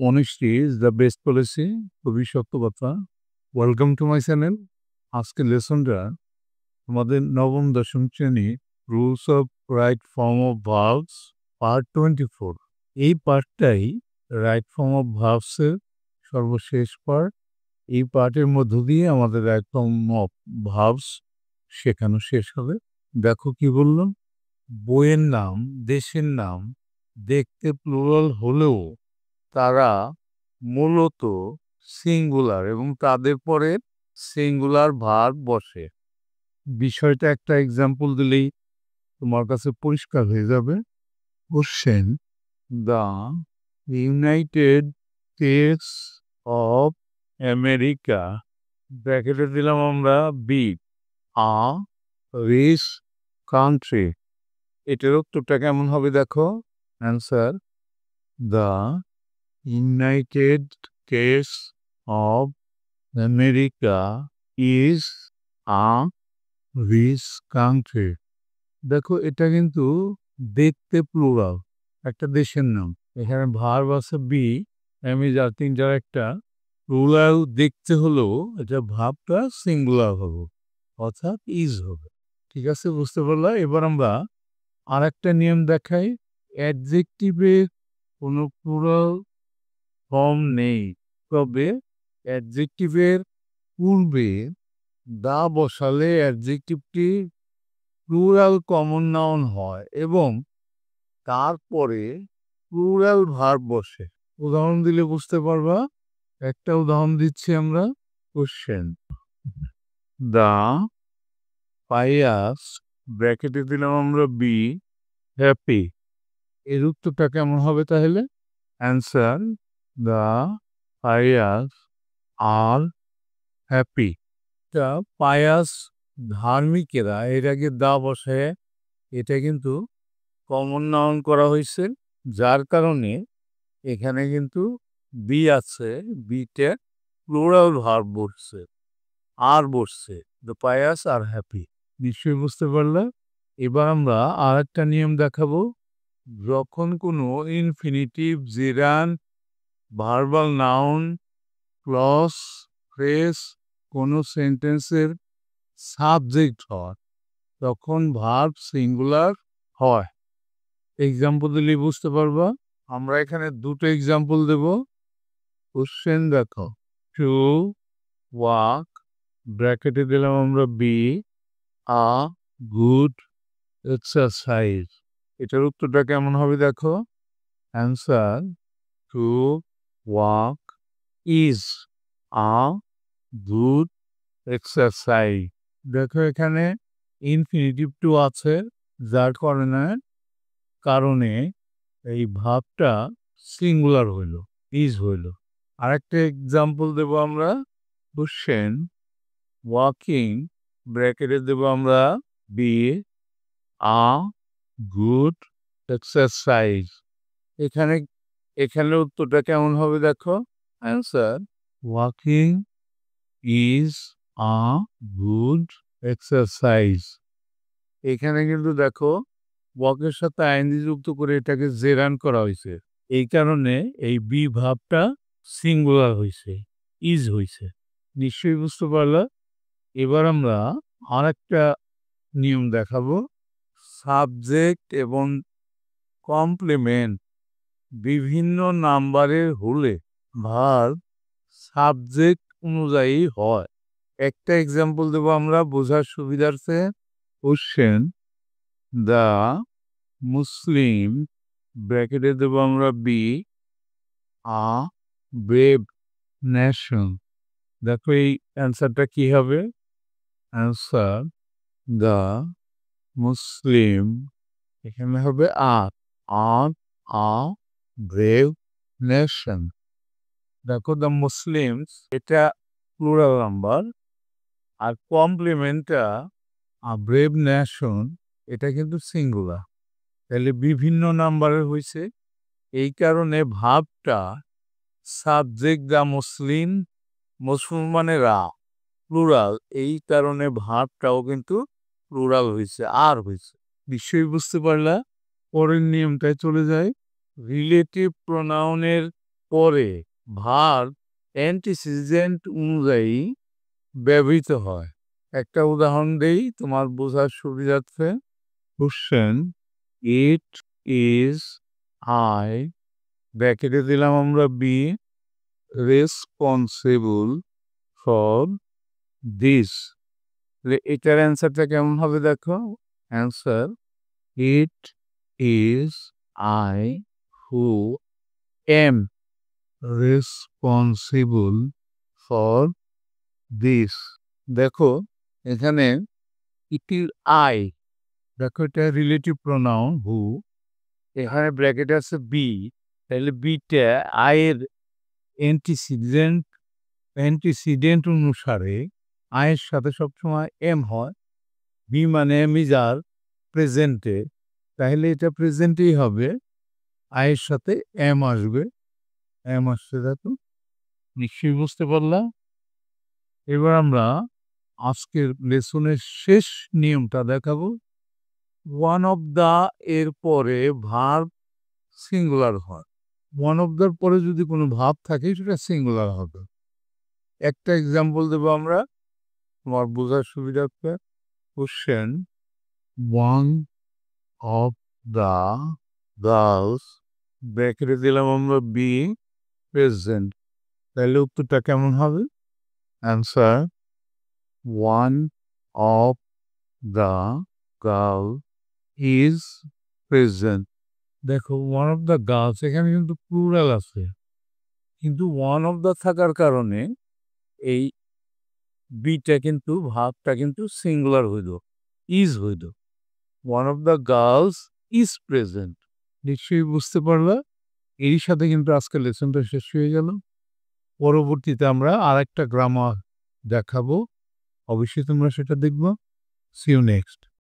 Honesty is the best policy. খুবই সত্য কথা। Welcome to my channel. আজকের লেসনটা আমাদের নবম দশম শ্রেণী rules of right form of verbs part 24। এই পার্টটাই রাইট ফর্ম অফ ভার্বসের সর্বশেষ পার্ট। এই পার্টের মধ্য দিয়ে আমাদের রাইট ফর্ম অফ ভার্বস শেখানো শেষ হবে। দেখো কি বললাম, বইয়ের নাম, দেশের নাম দেখতে প্লুরাল হলেও তারা মূলত সিঙ্গুলার এবং তাদের পরে সিঙ্গুলার ভার্ব বসে। বিষয়টা একটা এক্সাম্পল দিলেই তোমার কাছে পরিষ্কার হয়ে যাবে। Question, the United States of America, ব্র্যাকেটে দিলাম আমরা বি, আ রিচ কান্ট্রি। এটার উত্তরটা কেমন হবে দেখো, answer, the United States of America is a rich country. দেখো এটা কিন্তু দেখতে প্লুরাল, একটা দেশের নাম। এখানে ভার্ব আছে বি, আমি যা তিনটার একটা প্লুরাল দেখতে হলেও এটা ভাবটা সিঙ্গুলার হবে, অর্থাৎ ইজ হবে। ঠিক আছে, বুঝতে পারলা? এবার আমরা আর একটা নিয়ম দেখাই। অ্যাডজেক্টিভের কোনো প্লুরাল ফর্ম নেই, তবে অ্যাডজেক্টিভের পূর্বে দা বসালে অ্যাডজেক্টিভটি প্লুরাল কমন নাউন হয় এবং তারপরে প্লুরাল ভার্ব বসে। উদাহরণ দিলে বুঝতে পারবা। একটা উদাহরণ দিচ্ছি আমরা। কোশ্চেন, দা পাইয়াস, ব্র্যাকেটে দিলাম আমরা বি, হ্যাপি। এর উত্তরটা কেমন হবে তাহলে? Answer, the pious are happy. এটা পায়াস ধার্মিকেরা, এর আগে দা বসে, এটা কিন্তু কমন নাউন করা হয়েছে, যার কারণে এখানে কিন্তু বি আছে, বিতে প্লুরাল ভার্ব বসছে, আর বসছে, দ্য পায়াস আর হ্যাপি। নিশ্চয়ই বুঝতে পারলে। এবার আমরা আর একটা নিয়ম দেখাবো। যখন কোনো infinitive, gerund, verbal noun, clause, phrase কোনো সেন্টেন্সের সাবজেক্ট হয় তখন ভার্ব সিঙ্গুলার হয়। এক্সাম্পল দিলে বুঝতে পারবা। আমরা এখানে দুটো এক্সাম্পল দেব। কোশ্চেন দেখো, টু ওয়াক, ব্র্যাকেটে দিলাম আমরা বি, আ গুড এক্সারসাইজ। এটার উত্তরটা কেমন হবে দেখো, answer, to walk is a good exercise. দেখো এখানে ইনফিনিটিভ টু আছে, যার কারণে এই ভাবটা সিঙ্গুলার হইল, ইজ হইল। আরেকটা এক্সাম্পল দেব আমরা। কোশ্চেন, ওয়াকিং, ব্র্যাকেটে দেব আমরা বি, আ গুড এক্সারসাইজ। এখানে উত্তরটা কেমন হবে দেখো, answer, walking is a good exercise. এখানে কিন্তু দেখো ওয়াকের সাথে আইএনজি যুক্ত করে এটাকে জেরান করা হয়েছে, এই কারণে এই বি ভাবটা সিঙ্গুলার হয়েছে, ইজ হয়েছে। নিশ্চয়ই বুঝতে পারলা। এবার আমরা আর একটা নিয়ম দেখাবো। সাবজেক্ট এবং কমপ্লিমেন্ট বিভিন্ন নাম্বারের হলে ভার্ব সাবজেক্ট অনুযায়ী হয়। একটা এক্সাম্পল দেবো আমরা বোঝার সুবিধার্থে। কোশ্চেন, দ্য মুসলিম, ব্র্যাকেটে দেবো আমরা বি, আ ব্রেভ নেশন। দেখো এই অ্যান্সারটা কি হবে, অ্যান্সার, দ্য মুসলিম, এখানে হবে আ ব্রেভ নেশন। দেখো দ্য মুসলিমস এটা প্লুরাল নাম্বার, আর কমপ্লিমেন্টটা ব্রেভ নেশন এটা কিন্তু সিঙ্গুলার, তাহলে বিভিন্ন নাম্বারের হয়েছে। এই কারণে ভাবটা সাবজেক্ট দ্য মুসলিম, মুসলমানেরা, প্লুরাল, এই কারণে ভাবটাও কিন্তু প্লুরাল হয়েছে, আর হয়েছে। নিশ্চয়ই বুঝতে পারলা। পরের নিয়মটায় চলে যায়। রিলেটিভ প্রোনাউনের পরে ভার্ব অ্যান্টিসিডেন্ট অনুযায়ী ব্যবহৃত হয়। একটা উদাহরণ দেই তোমার বোঝার সুবিধার্থে। কোশ্চেন, ইট ইজ আই, ব্র্যাকেটে দিলাম আমরা বি, রেসপন্সিবল ফর দিস। এটার অ্যান্সারটা কেমন হবে দেখো। Answer, it is I who am responsible for this. দেখো এখানে ইট ইজ আই, দেখো এটা রিলেটিভ প্রোনাউন হু, এখানে ব্র্যাকেট আছে বি, তাহলে বিটা আয়ের অ্যান্টিসিডেন্ট অনুসারে আয়ের সাথে সবসময় এম হয়। বি মানে মিজার প্রেজেন্টে, তাহলে এটা প্রেজেন্টেই হবে, আয়ের সাথে এম আসবে। এম আসছে দেখো, নিশ্চয়ই বুঝতে পারলাম। এবার আমরা আজকের লেসনের শেষ নিয়মটা দেখাবো। ওয়ান অফ দা এর পরে ভার্ব সিঙ্গুলার হয়। ওয়ান অফ দার পরে যদি কোনো ভাব থাকে সেটা সিঙ্গুলার হবে। একটা এক্সাম্পল দেবো আমরা তোমার বোঝার সুবিধার্থে। Question, one of the girls, ব্র্যাকেটে দিলাম আমরা বি প্রেজেন্ট, তাহলে উত্তরটা কেমন হবে। Answer, one of the girl is present. দেখো ওয়ান অফ দ্য গার্লস এখানে কিন্তু প্লুরাল আছে, কিন্তু ওয়ান অফ দ্য থাকার কারণে এই বিটা কিন্তু ভাবটা কিন্তু সিঙ্গুলার হইল, ইজ হইল। One of the girls is present. নিশ্চয়ই বুঝতে পারলা। এরই সাথে কিন্তু আজকের লেসনটা শেষ হয়ে গেল। পরবর্তীতে আমরা আরেকটা গ্রামার দেখাবো, অবশ্যই তোমরা সেটা দেখবো। See you next.